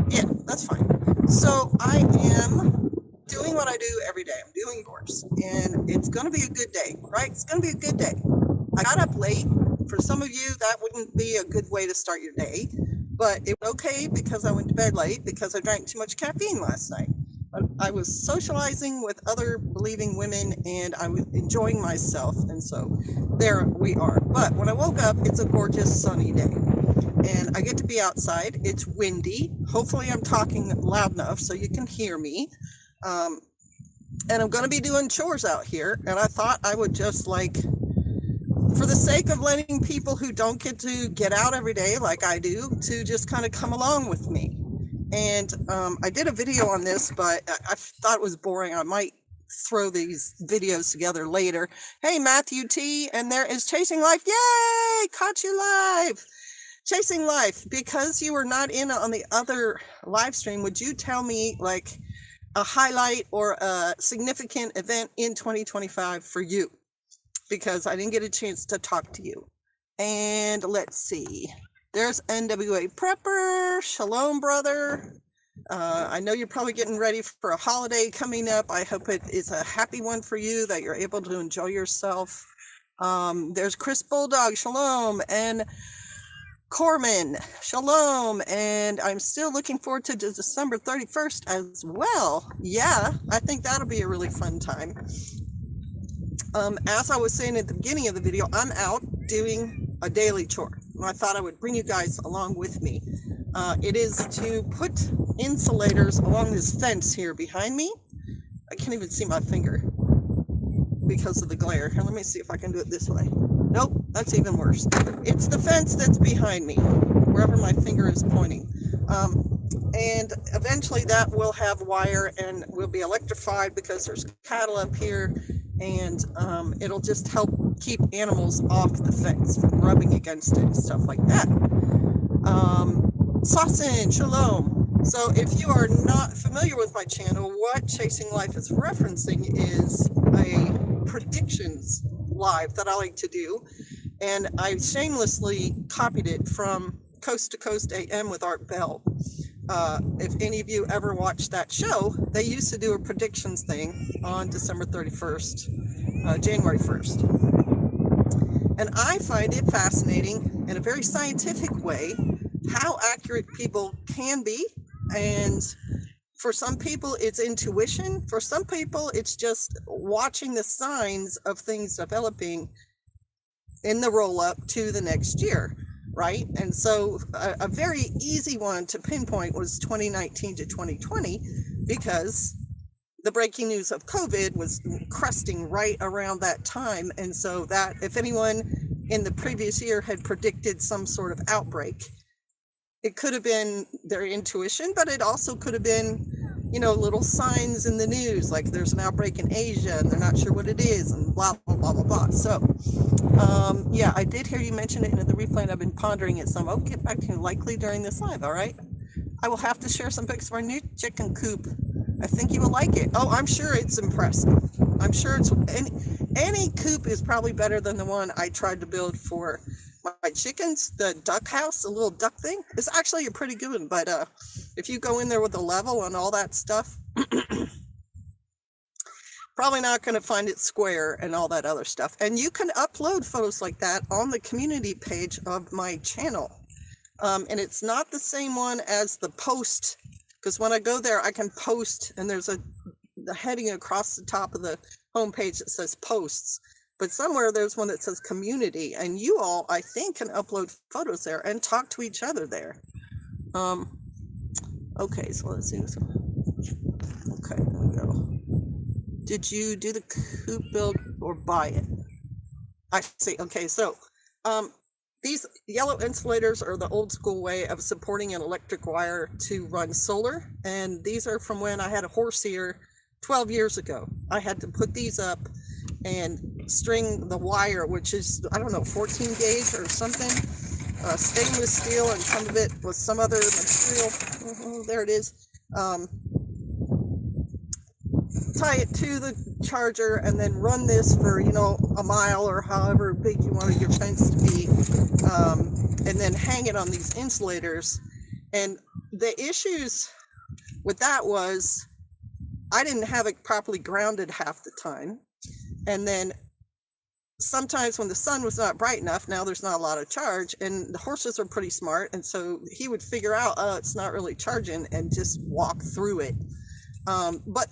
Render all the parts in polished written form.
Yeah, that's fine. So I am doing what I do every day. I'm doing yours, and it's going to be a good day, right? It's going to be a good day. I got up late. For some of you, that wouldn't be a good way to start your day, but it was okay because I went to bed late because I drank too much caffeine last night. I was socializing with other believing women and I was enjoying myself, and so there we are. But when I woke up, it's a gorgeous sunny day and I get to be outside. It's windy. Hopefully, I'm talking loud enough so you can hear me. Um, and I'm going to be doing chores out here. And I thought I would just like, for the sake of letting people who don't get to get out every day like I do, to just kind of come along with me. And I did a video on this, but I thought it was boring. I might throw these videos together later. Hey, Matthew T. And there is Chasing Life. Yay! Caught you live. Chasing Life, because you were not in on the other live stream, would you tell me like a highlight or a significant event in 2025 for you? Because I didn't get a chance to talk to you. And let's see. There's NWA Prepper. Shalom, brother. I know you're probably getting ready for a holiday coming up. I hope it is a happy one for you, that you're able to enjoy yourself. There's Chris Bulldog. Shalom. And Corman, shalom, and I'm still looking forward to December 31st as well. Yeah, I think that'll be a really fun time. As I was saying at the beginning of the video, I'm out doing a daily chore. And I thought I would bring you guys along with me. It is to put insulators along this fence here behind me. I can't even see my finger because of the glare. Here, let me see if I can do it this way. Nope, that's even worse. It's the fence that's behind me, wherever my finger is pointing. And eventually that will have wire and will be electrified because there's cattle up here, and it'll just help keep animals off the fence from rubbing against it and stuff like that. Sasin, shalom. So if you are not familiar with my channel, what Chasing Life is referencing is a predictions live that I like to do, and I shamelessly copied it from Coast to Coast AM with Art Bell. If any of you ever watched that show, they used to do a predictions thing on December 31st, January 1st. And I find it fascinating in a very scientific way how accurate people can be. And for some people, it's intuition. For some people, it's just watching the signs of things developing in the roll up to the next year, right? And so a very easy one to pinpoint was 2019 to 2020, because the breaking news of COVID was cresting right around that time. And so that if anyone in the previous year had predicted some sort of outbreak, it could have been their intuition, but it also could have been, you know, little signs in the news, like there's an outbreak in Asia and they're not sure what it is, and blah, blah, blah, blah, blah. So, yeah, I did hear you mention it in the replay, and I've been pondering it some. I'll get back to you likely during this live, all right? I will have to share some pics of our new chicken coop. I think you will like it. Oh, I'm sure it's impressive. I'm sure it's, any coop is probably better than the one I tried to build for my chickens. The duck house, the little duck thing, is actually a pretty good one, but if you go in there with a level and all that stuff, probably not going to find it square and all that other stuff. And you can upload photos like that on the community page of my channel, and it's not the same one as the post, because when I go there I can post, and there's the heading across the top of the homepage that says posts. But somewhere there's one that says community, and you all, I think, can upload photos there and talk to each other there. Okay, so let's see. Okay, there we go. Did you do the coop build or buy it? I see. Okay, so these yellow insulators are the old school way of supporting an electric wire to run solar. And these are from when I had a horse here 12 years ago. I had to put these up and string the wire, which is, I don't know, 14 gauge or something, stainless steel, and some of it was some other material. Oh, there it is. Tie it to the charger and then run this for, you know, a mile or however big you want your fence to be, and then hang it on these insulators. And the issues with that was I didn't have it properly grounded half the time. And then sometimes when the sun was not bright enough, now there's not a lot of charge, and the horses are pretty smart. And so he would figure out, oh, it's not really charging, and just walk through it. But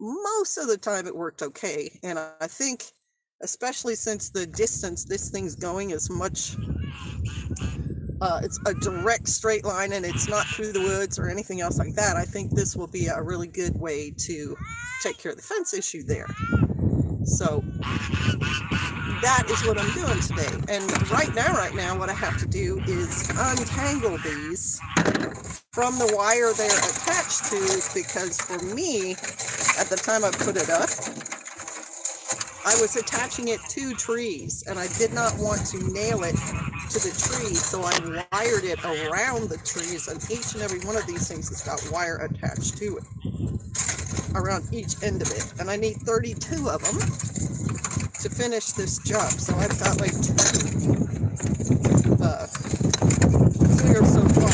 most of the time it worked okay. And I think, especially since the distance this thing's going is much, it's a direct straight line and it's not through the woods or anything else like that, I think this will be a really good way to take care of the fence issue there. So that is what I'm doing today. And right now, what I have to do is untangle these from the wire they're attached to, because for me, at the time I put it up, I was attaching it to trees, and I did not want to nail it to the tree, so I wired it around the trees, and each and every one of these things has got wire attached to it, around each end of it, and I need 32 of them to finish this job, so I've got like 2 clear so far,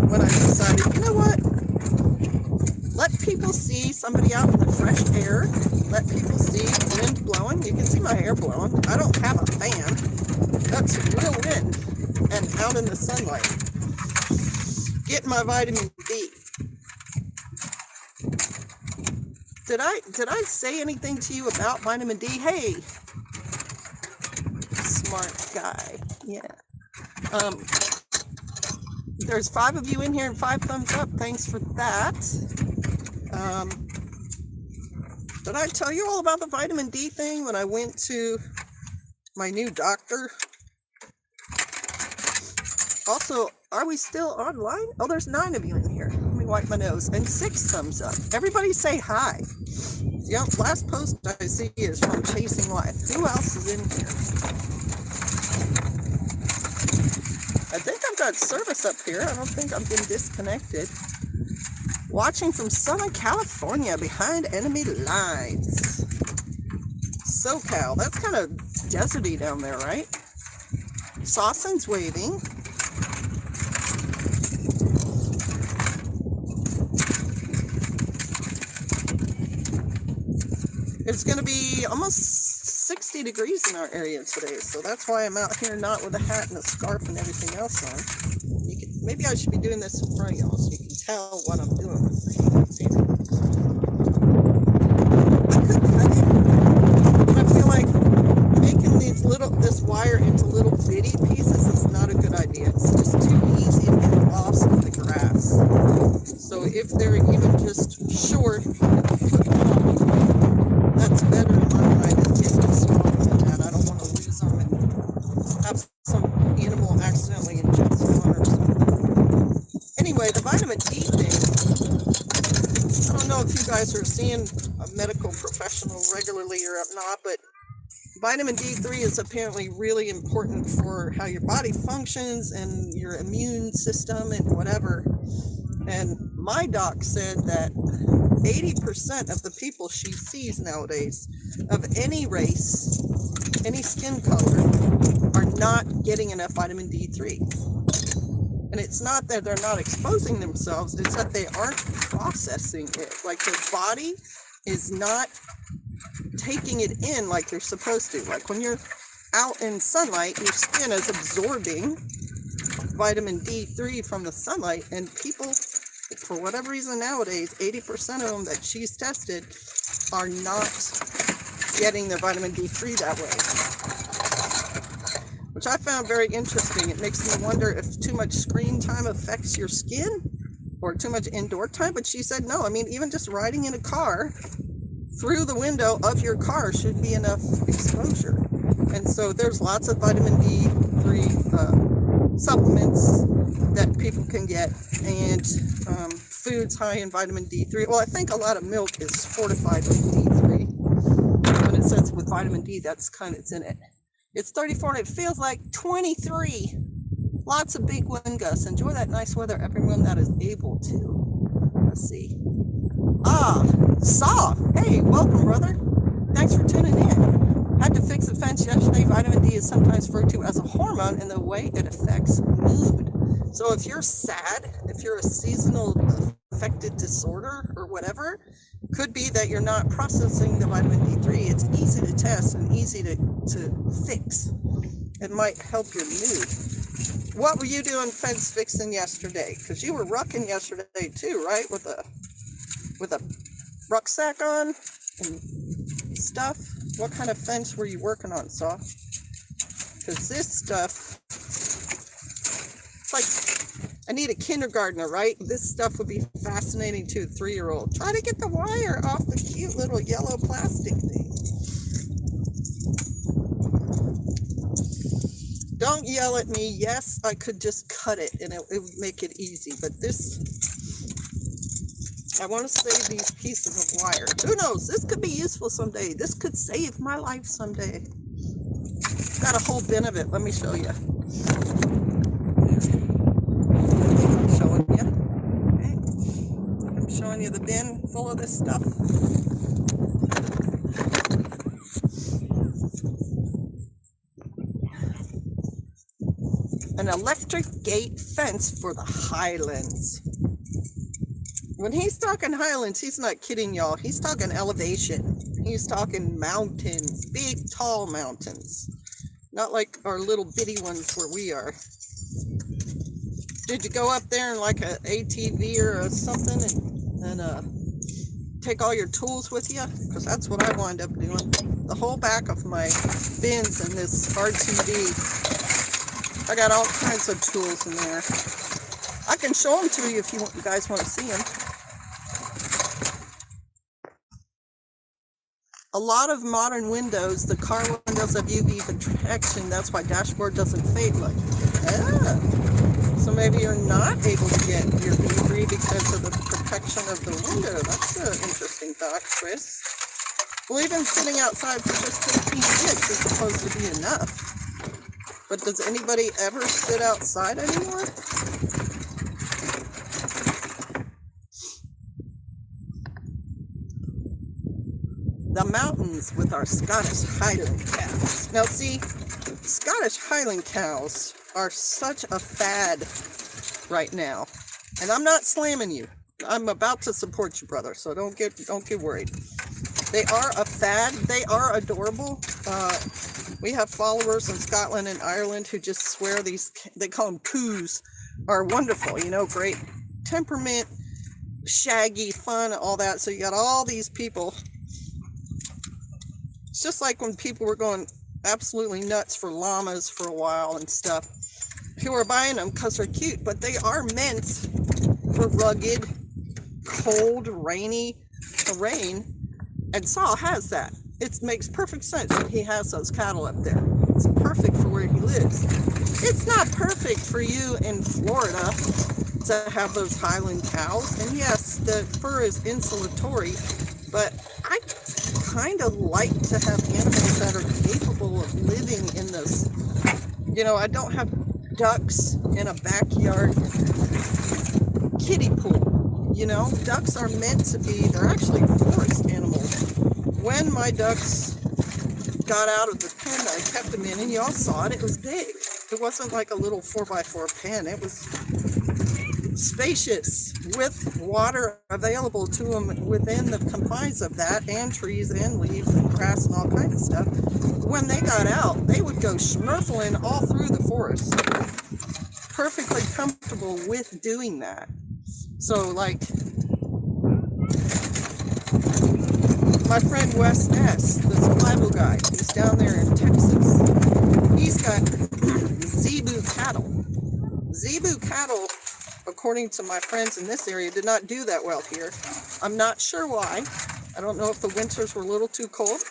when I decided, you know what, let people see somebody out in the fresh air, let people see wind blowing. You can see my hair blowing. I don't have a fan. That's real wind and out in the sunlight. Getting my vitamin D. Did I say anything to you about vitamin D? Hey, smart guy. Yeah. There's 5 of you in here and 5 thumbs up. Thanks for that. Did I tell you all about the vitamin D thing when I went to my new doctor? Also, are we still online? Oh, there's 9 of you in here. Let me wipe my nose. And 6 thumbs up. Everybody say hi. Yep, last post I see is from Chasing Life. Who else is in here? I think I've got service up here. I don't think I've been disconnected. Watching from Southern California behind enemy lines. SoCal, that's kind of deserty down there, right? Sawson's waving. It's going to be almost 60 degrees in our area today, so that's why I'm out here not with a hat and a scarf and everything else on. Maybe I should be doing this in front of y'all so you can tell what I'm doing with things. I could cut it, but I feel like making this wire into little bitty pieces is not a good idea. It's just too easy to get lost in the grass. So if they're even just short, that's better in my mind than getting smaller than that. I don't want to lose them and have some animal accidentally ingest one or something. Anyway, the vitamin D thing, I don't know if you guys are seeing a medical professional regularly or not, but vitamin D3 is apparently really important for how your body functions and your immune system and whatever. And my doc said that 80% of the people she sees nowadays, of any race, any skin color, are not getting enough vitamin D3. And it's not that they're not exposing themselves, it's that they aren't processing it. Like their body is not taking it in like they're supposed to. Like when you're out in sunlight, your skin is absorbing vitamin D3 from the sunlight, and people, for whatever reason nowadays, 80% of them that she's tested are not getting their vitamin D3 that way. Which I found very interesting. It makes me wonder if too much screen time affects your skin or too much indoor time. But she said, no, I mean, even just riding in a car through the window of your car should be enough exposure. And so there's lots of vitamin D3 supplements that people can get, and foods high in vitamin D3. Well, I think a lot of milk is fortified with D3. When it says with vitamin D, that's kind of, it's in it. It's 34 and it feels like 23. Lots of big wind gusts. Enjoy that nice weather, everyone that is able to. Let's see. Saw. Hey, welcome, brother. Thanks for tuning in. Had to fix the fence yesterday. Vitamin D is sometimes referred to as a hormone in the way it affects mood. So if you're sad, if you're a seasonal affected disorder or whatever, could be that you're not processing the vitamin D3. It's easy to test and easy to fix. It might help your mood. What were you doing fence fixing yesterday? Because you were rucking yesterday too, right? With a rucksack on and stuff. What kind of fence were you working on, Saw? Because this stuff, it's like, I need a kindergartner, right? This stuff would be fascinating to a 3-year-old. Try to get the wire off the cute little yellow plastic thing. Don't yell at me. Yes, I could just cut it and it would make it easy. But this, I want to save these pieces of wire. Who knows? This could be useful someday. This could save my life someday. Got a whole bin of it. Let me show you. I'm showing you. Okay. I'm showing you the bin full of this stuff. An electric gate fence for the Highlands. When he's talking Highlands, he's not kidding, y'all. He's talking elevation. He's talking mountains, big, tall mountains. Not like our little bitty ones where we are. Did you go up there in like an ATV or something and take all your tools with you? Because that's what I wind up doing. The whole back of my bins in this RTV. I got all kinds of tools in there. I can show them to you if you guys want to see them. A lot of modern windows, the car windows have UV protection. That's why dashboard doesn't fade like that. So maybe you're not able to get your D3 because of the protection of the window. That's an interesting thought, Chris. Well, even sitting outside for just 15 minutes is supposed to be enough. But does anybody ever sit outside anymore? The mountains with our Scottish Highland cows. Now see, Scottish Highland cows are such a fad right now. And I'm not slamming you. I'm about to support you, brother, so don't get worried. They are a fad. They are adorable. We have followers in Scotland and Ireland who just swear these, they call them coos, are wonderful, you know, great temperament, shaggy, fun, all that. So you got all these people. It's just like when people were going absolutely nuts for llamas for a while and stuff, who are buying them because they're cute, but they are meant for rugged, cold, rainy terrain. And Saul has that. It makes perfect sense that he has those cattle up there. It's perfect for where he lives. It's not perfect for you in Florida to have those Highland cows. And yes, the fur is insulatory, but I kind of like to have animals that are capable of living in this. You know, I don't have ducks in a backyard kiddie pool. You know, ducks are meant to be, they're actually forest animals. When my ducks got out of the pen that I kept them in, and y'all saw it, it was big. It wasn't like a little 4x4 pen. It was spacious with water available to them within the confines of that, and trees and leaves and grass and all kinds of stuff. When they got out, they would go schmurfling all through the forest. Perfectly comfortable with doing that. So like my friend Wes Ness, the survival guy, he's down there in Texas. He's got zebu cattle. Zebu cattle, according to my friends in this area, did not do that well here. I'm not sure why. I don't know if the winters were a little too cold.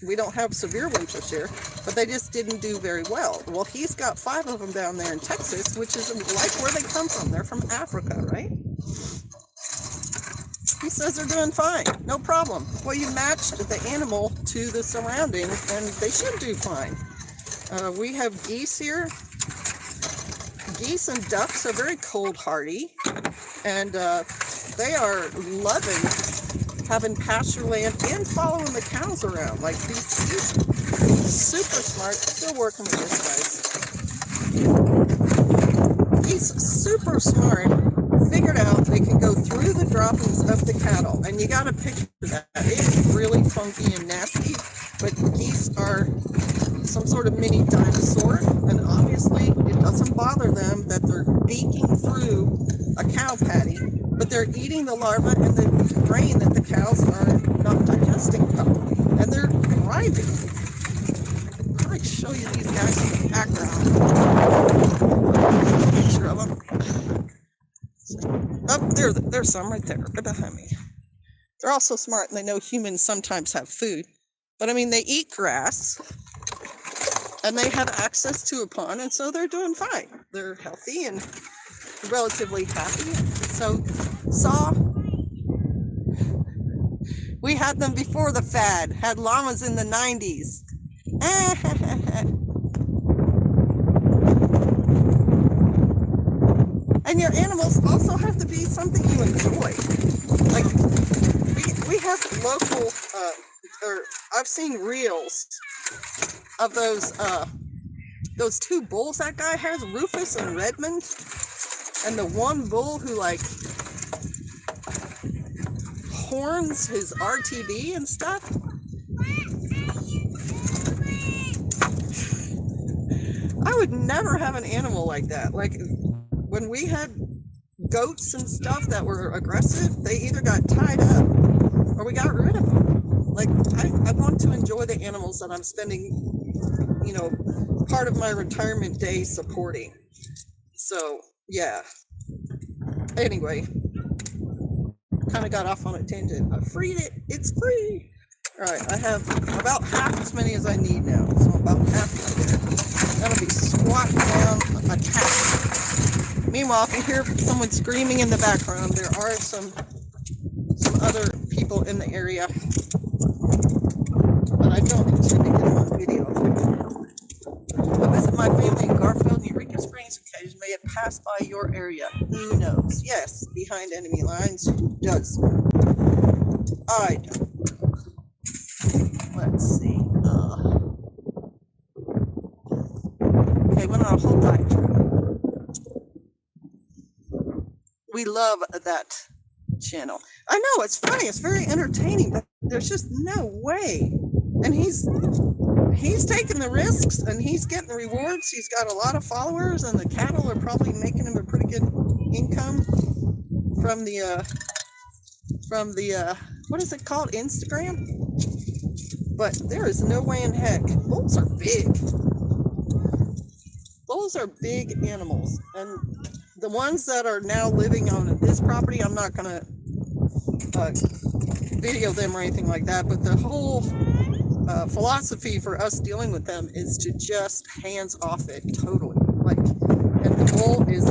We don't have severe winters here, but they just didn't do very well. Well, he's got 5 of them down there in Texas, which is like where they come from. They're from Africa, right? He says they're doing fine, no problem. Well, you matched the animal to the surroundings, and they should do fine. We have geese here. Geese and ducks are very cold hardy, and they are loving having pasture land and following the cows around. Like these geese, super smart, still working with this, guys. humans, super smart, figured out they can go through the droppings of the cattle. And you got to picture that. It's really funky and nasty, but geese are some sort of mini dinosaur. And obviously, it doesn't bother them that they're beaking through a cow patty, but they're eating the larva and the grain that the cows are not digesting properly. And they're thriving. I'll probably show you these guys in the background. Picture of them. Oh, there's some right there, right behind me. They're also smart and they know humans sometimes have food. But I mean, they eat grass and they have access to a pond, and so they're doing fine. They're healthy and relatively happy. So, we had them before the fad, had llamas in the 90s. And your animals also have to be something you enjoy. Like, we have local, I've seen reels of those two bulls that guy has, Rufus and Redmond, and the one bull who like horns his RTD and stuff. I would never have an animal like that. Like when we had goats and stuff that were aggressive, they either got tied up or we got rid of them. Like I want to enjoy the animals that I'm spending, part of my retirement day supporting. So yeah. Anyway, kind of got off on a tangent. I freed it. It's free. All right, I have about half as many as I need now. So I'm about halfway there. That'll be squatting down a cat. Meanwhile, if you hear someone screaming in the background, there are some other people in the area, but I don't intend to get them on video. I visit my family in Garfield and Eureka Springs occasionally. May it pass by your area? Who knows? Yes, behind enemy lines. Who does? I don't. Let's see. Okay, went on a whole diatribe. We love that channel. I know, it's funny, it's very entertaining, but there's just no way. And he's taking the risks and he's getting the rewards. He's got a lot of followers and the cattle are probably making him a pretty good income from the what is it called? Instagram? But there is no way in heck. Bulls are big. Bulls are big animals. And the ones that are now living on this property, I'm not going to video them or anything like that, but the whole philosophy for us dealing with them is to just hands off it totally. Like, and the bull is,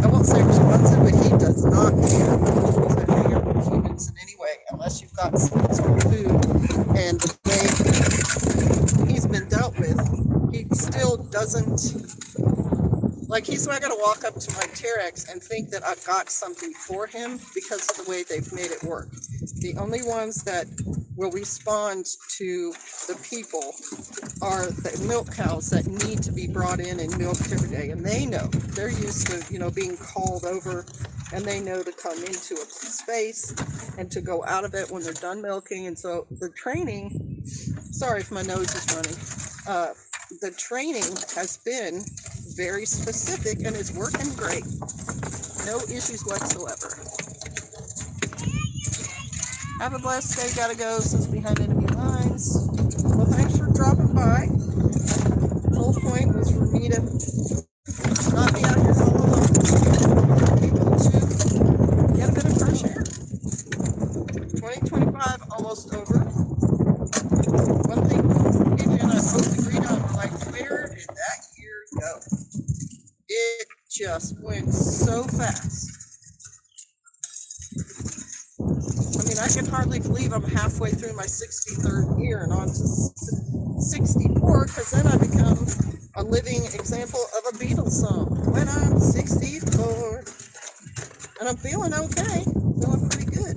I won't say responsive, but he does not care to hang out with humans in any way unless you've got some sort of food. And the way he's been dealt with, he still doesn't, like, he's not going to walk up to my T-Rex and think that I've got something for him because of the way they've made it work. The only ones that will respond to the people are the milk cows that need to be brought in and milked every day. And they know, they're used to, being called over, and they know to come into a space and to go out of it when they're done milking. And so the training, sorry if my nose is running, the training has been very specific and it's working great. No issues whatsoever. Have a blessed day. Gotta go since behind enemy lines. Well, thanks for dropping by. The whole point was for me to not be out here all alone. People to get a bit of fresh air. 2025 almost over. One thing Adrian and I both agreed on, we're like, where did that year go? It just went so fast. I mean, I can hardly believe I'm halfway through my 63rd year and on to 64, because then I become a living example of a Beatles song. When I'm 64. And I'm feeling okay. Feeling pretty good.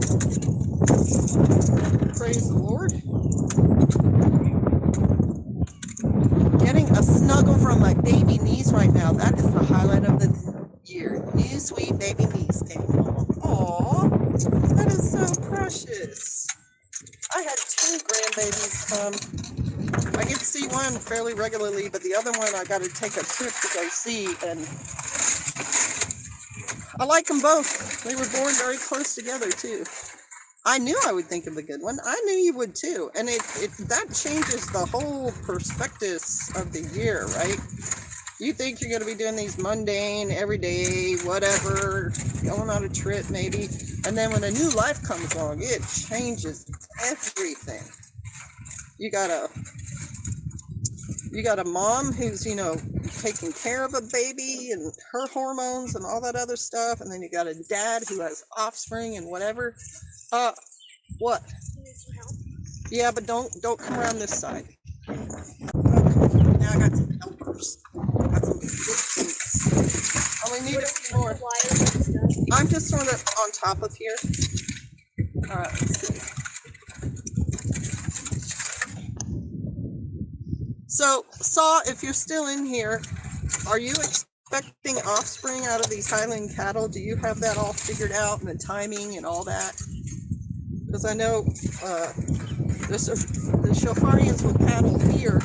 Praise the Lord. Getting a snuggle from my baby niece right now. That is the highlight of the sweet baby niece came along. Aw, that is so precious. I had 2 grandbabies come. I get to see one fairly regularly, but the other one I got to take a trip to go see, and I like them both. They were born very close together too. I knew I would think of a good one. I knew you would too, and that changes the whole perspective of the year, right? You think you're going to be doing these mundane, everyday, whatever, going on a trip maybe, and then when a new life comes along, it changes everything. You got a mom who's, taking care of a baby and her hormones and all that other stuff, and then you got a dad who has offspring and whatever. What? Yeah, but don't come around this side. Okay, now I got some helpers. Got some assistants. Oh, we need a few more. I'm just sort of on top of here. All right, let's see. So, Saw, if you're still in here, are you expecting offspring out of these Highland cattle? Do you have that all figured out, and the timing and all that? Because I know the Shofarians with cattle here,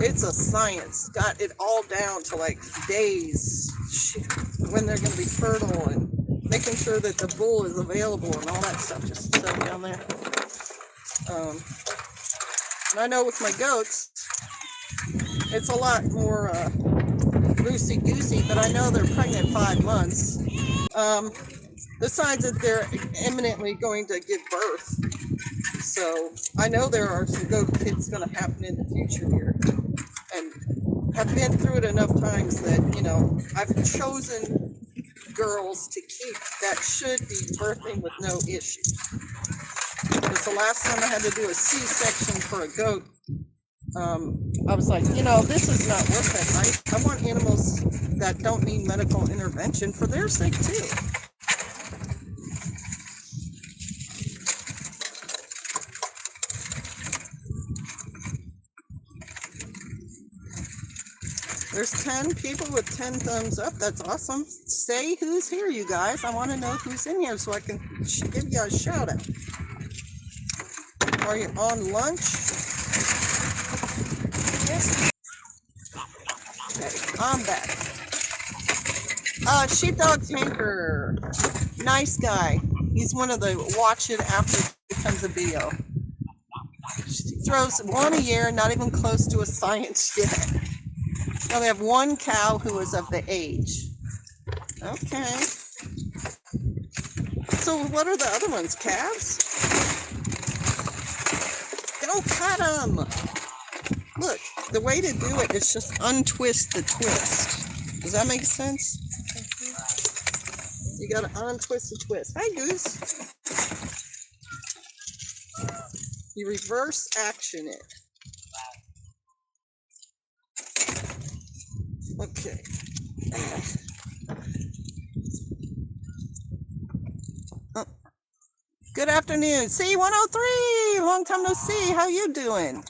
it's a science. Got it all down to like days when they're going to be fertile, and making sure that the bull is available and all that stuff just so down there. And I know with my goats, it's a lot more loosey-goosey, but I know they're pregnant 5 months. Besides that, they're imminently going to give birth. So I know there are some goat kids going to happen in the future here. And have been through it enough times that, I've chosen girls to keep that should be birthing with no issues. Because the last time I had to do a C-section for a goat, I was like, this is not worth it. I want animals that don't need medical intervention for their sake too. There's 10 people with 10 thumbs up. That's awesome. Say who's here, you guys. I want to know who's in here so I can give you a shout out. Are you on lunch? Yes. Okay, I'm back. Sheepdog Tinker. Nice guy. He's one of the watch it after it becomes a video. He throws 1 a year, not even close to a science yet. Now they have 1 cow who is of the age. Okay. So what are the other ones? Calves? Don't cut them. Look, the way to do it is just untwist the twist. Does that make sense? You gotta untwist the twist. Hi, Goose. You reverse action it. Okay. Oh. Good afternoon. C103. Long time no see. How you doing?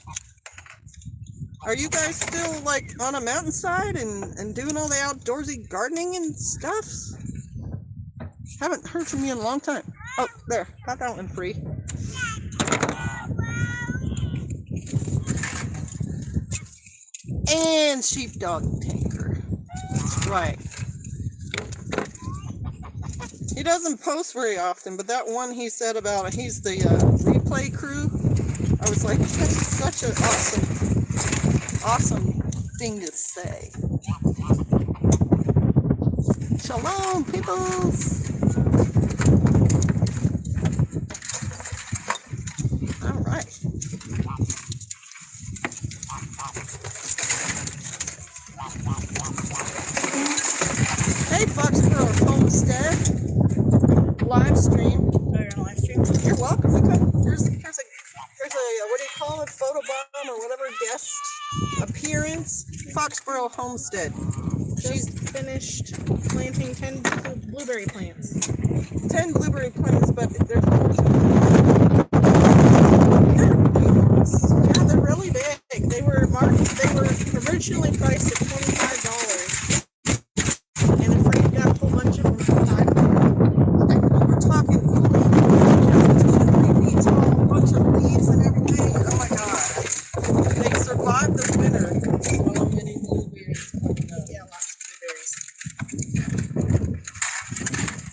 Are you guys still like on a mountainside and doing all the outdoorsy gardening and stuff? Haven't heard from you in a long time. Oh, there. Got that one free. And Sheepdog Tinker. Right. He doesn't post very often, but that one he said about he's the replay crew. I was like, that's such an awesome thing to say. Shalom, peoples. All right. Hey, Foxborough Homestead live stream. Oh, you're on live stream? You're welcome. Here's a what do you call it? Photobomb or whatever guest appearance. Foxborough Homestead. She's finished planting 10 blueberry plants. 10 blueberry plants, but there's more. Yeah, they're really big. They were originally priced at $25. And the friend got a whole bunch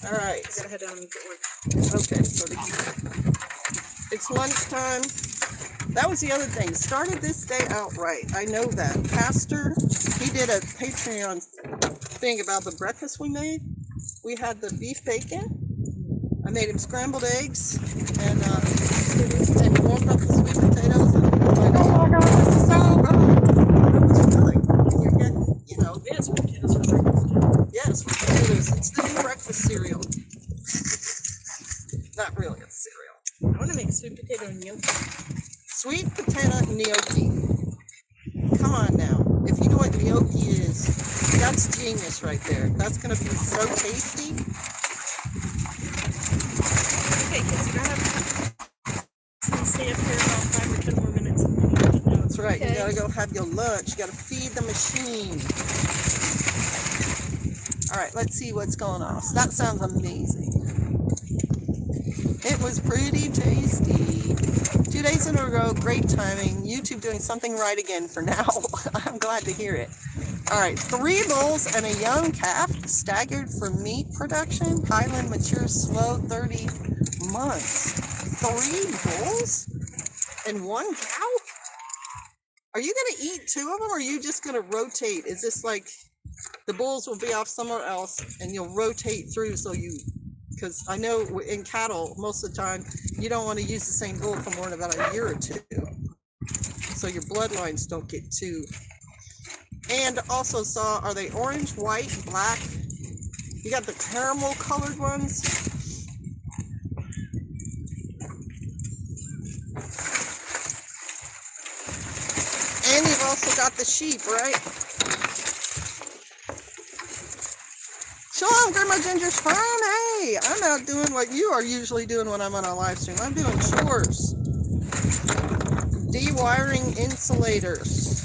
All right. I gotta head down and get work. Okay, so it's lunchtime. That was the other thing. Started this day out right. I know that. Pastor, he did a Patreon thing about the breakfast we made. We had the beef bacon. I made him scrambled eggs and warmed up the sweet potatoes. And he was like, oh my God, this is so good. That was filling. You're getting, you know. Yes, potatoes for breakfast. Yes, potatoes. It's the new breakfast cereal. Not really a cereal. I want to make sweet potato gnocchi. Sweet potato gnocchi. Come on now. If you know what gnocchi is, that's genius right there. That's going to be so tasty. Okay, kids, you're gonna have to stay up here about 5 or 10 more minutes. That's right. Okay. You got to go have your lunch. You got to feed the machine. All right, let's see what's going on. So that sounds amazing. It was pretty tasty. 2 days in a row, great timing. YouTube doing something right again for now. I'm glad to hear it. All right, 3 bulls and a young calf staggered for meat production. Highland matures slow, 30 months. 3 bulls and 1 cow? Are you going to eat 2 of them, or are you just going to rotate? Is this like the bulls will be off somewhere else and you'll rotate through so you... Because I know in cattle, most of the time, you don't want to use the same bull for more than about a year or 2. So your bloodlines don't get too... And also saw, are they orange, white, black? You got the caramel colored ones. And you've also got the sheep, right? Shalom, Grandma Ginger's farm. Hey, I'm out doing what you are usually doing when I'm on a live stream. I'm doing chores. Dewiring insulators.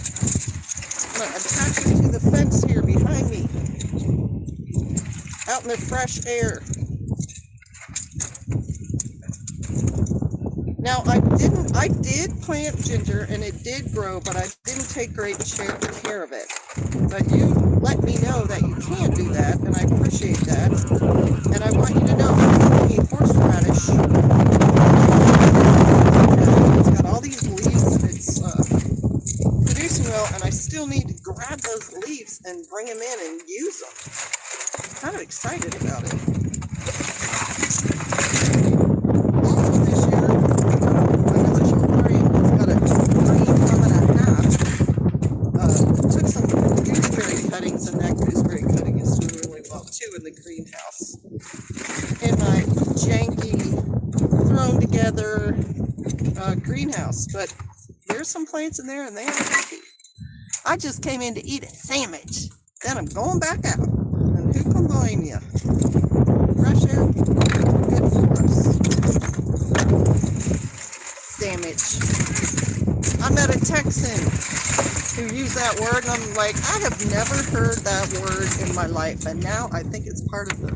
I'm going to attach it to the fence here behind me. Out in the fresh air. Now, I did plant ginger and it did grow, but I didn't take great care of it. But you let me know that you can do that, and I appreciate that. And I want you to know that the horseradish, it's got all these leaves, and it's producing well, and I still need to grab those leaves and bring them in and use them. I'm kind of excited about it. Also this year, another short has got a green thumb and a half. Took some gooseberry cuttings, and that gooseberry cutting is doing really well too in the greenhouse. In my janky, thrown together greenhouse, but there's some plants in there and they are happy. I just came in to eat a sandwich, then I'm going back out, and who can blame you? Fresh air, good for us. Sandwich. I met a Texan who used that word, and I'm like, I have never heard that word in my life, and now I think it's part of the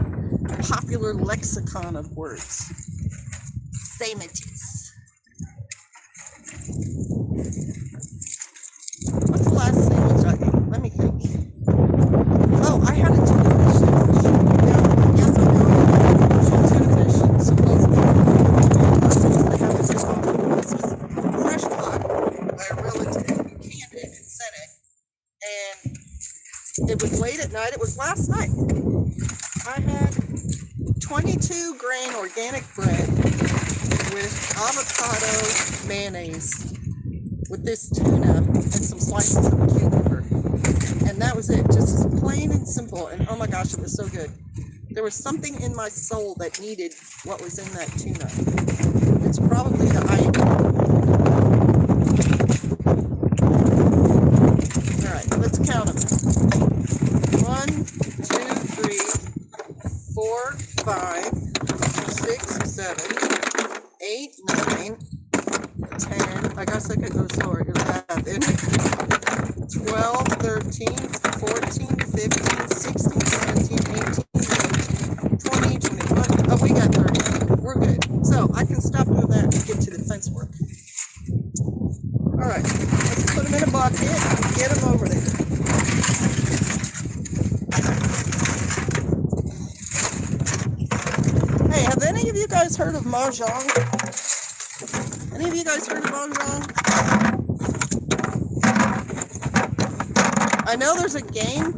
popular lexicon of words. Sandwiches. What's the last sandwich I ate? Let me think. Oh, I had a tuna fish sandwich. Yeah, yes, I know. Tuna fish, supposedly. I have this one. This was fresh caught by a relative who canned it and sent it. And it was late at night. It was last night. I had 22 grain organic bread with avocado mayonnaise with this tuna and some slices of cucumber. And that was it. Just as plain and simple. And oh my gosh, it was so good. There was something in my soul that needed what was in that tuna. It's probably the iodine. All right, let's count them. 1, 2, 3, 4, 5, 6, 7, 8, 9, 10. I guess I could go slower. 11, 12, 13, 14, 15, 16, 17, 18, 19, 20, 21. Oh, we got 30. We're good. So I can stop doing that and get to the fence work. All right, let's put them in a bucket and get them over there. guys heard of Mahjong? Any of you guys heard of Mahjong? I know there's a game,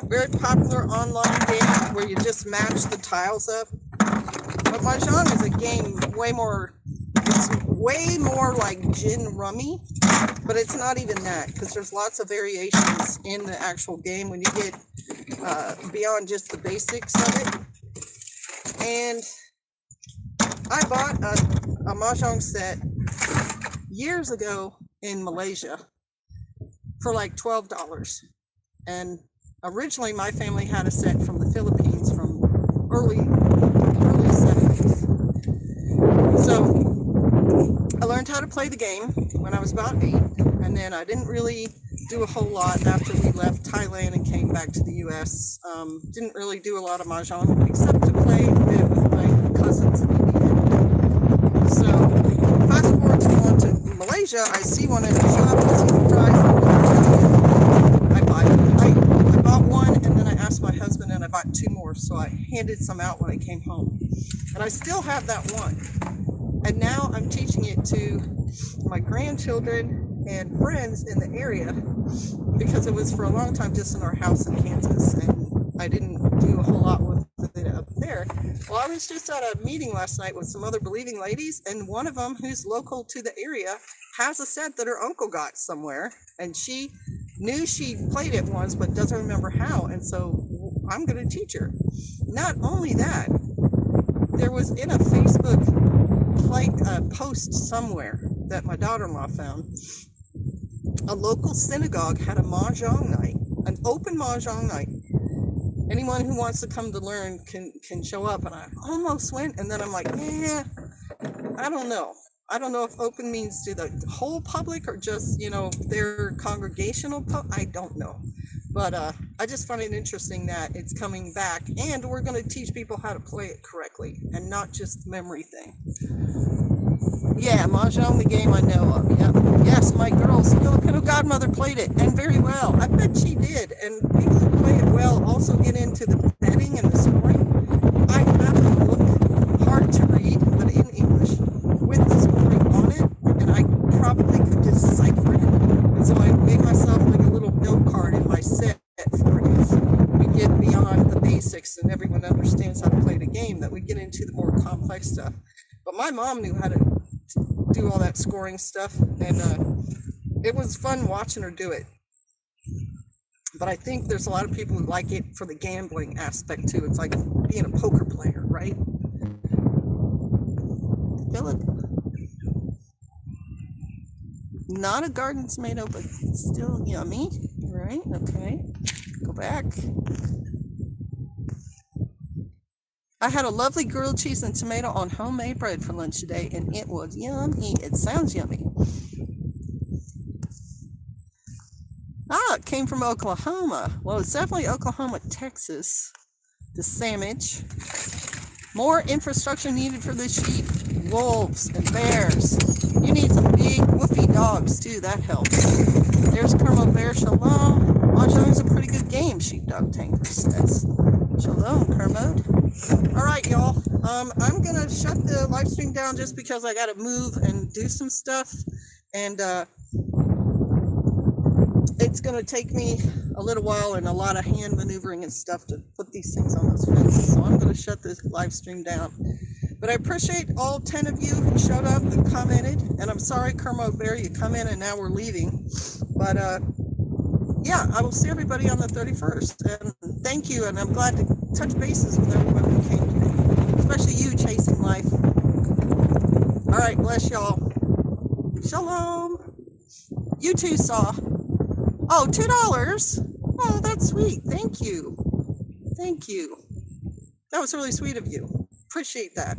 very popular online game where you just match the tiles up. But Mahjong is a game it's way more like gin rummy, but it's not even that, because there's lots of variations in the actual game when you get beyond just the basics of it. And I bought a Mahjong set years ago in Malaysia for like $12. And originally my family had a set from the Philippines from early 70s. So I learned how to play the game when I was about 8, and then I didn't really do a whole lot after we left Thailand and came back to the US. Didn't really do a lot of Mahjong except to play a bit with my cousins. So fast forward to Malaysia, I see one in the shop, I see the price, I buy it. I bought one, and then I asked my husband, and I bought 2 more, so I handed some out when I came home. And I still have that one. And now I'm teaching it to my grandchildren and friends in the area, because it was for a long time just in our house in Kansas, and I didn't do a whole lot with it up there. Well, I was just at a meeting last night with some other believing ladies, and one of them, who's local to the area, has a set that her uncle got somewhere, and she knew she played it once but doesn't remember how, and so I'm going to teach her. Not only that, there was in a Facebook post somewhere that my daughter-in-law found, a local synagogue had a Mahjong night, an open Mahjong night. Anyone who wants to come to learn can show up. And I almost went, and then I'm like, yeah, I don't know. I don't know if open means to the whole public or just, their congregational I don't know. But I just find it interesting that it's coming back, and we're going to teach people how to play it correctly and not just the memory thing. Yeah, Mahjong, the game I know of. Yep. Yes, my girl's Filipino godmother played it, and very well. I bet she did. And people who play it well also get into the betting and the scoring. I have a book, hard to read, but in English, with the scoring on it, and I probably could decipher it. And so I made myself like a little note card in my set for if we get beyond the basics and everyone understands how to play the game, that we get into the more complex stuff. But my mom knew how to do all that scoring stuff, and it was fun watching her do it. But I think there's a lot of people who like it for the gambling aspect too. It's like being a poker player, right? Philip, not a garden tomato, but still yummy, right? Okay, go back. I had a lovely grilled cheese and tomato on homemade bread for lunch today, and it was yummy. It sounds yummy. It came from Oklahoma. Well, it's definitely Oklahoma, Texas. The sandwich. More infrastructure needed for the sheep, wolves, and bears. You need some big woofy dogs, too. That helps. There's Kermo Bear. Shalom. Mahjong is a pretty good game, Sheepdog Tanker says. Shalom, Kermode. All right, y'all. I'm going to shut the live stream down just because I got to move and do some stuff. And it's going to take me a little while and a lot of hand maneuvering and stuff to put these things on those fences. So I'm going to shut this live stream down. But I appreciate all 10 of you who showed up and commented. And I'm sorry, Kermo Bear, you come in and now we're leaving. But yeah, I will see everybody on the 31st. And thank you. And I'm glad to touch bases with everyone who came today, especially you, Chasing Life. All right, bless y'all. Shalom. You too, Saw. Oh, $2. Oh, that's sweet. Thank you. Thank you. That was really sweet of you. Appreciate that.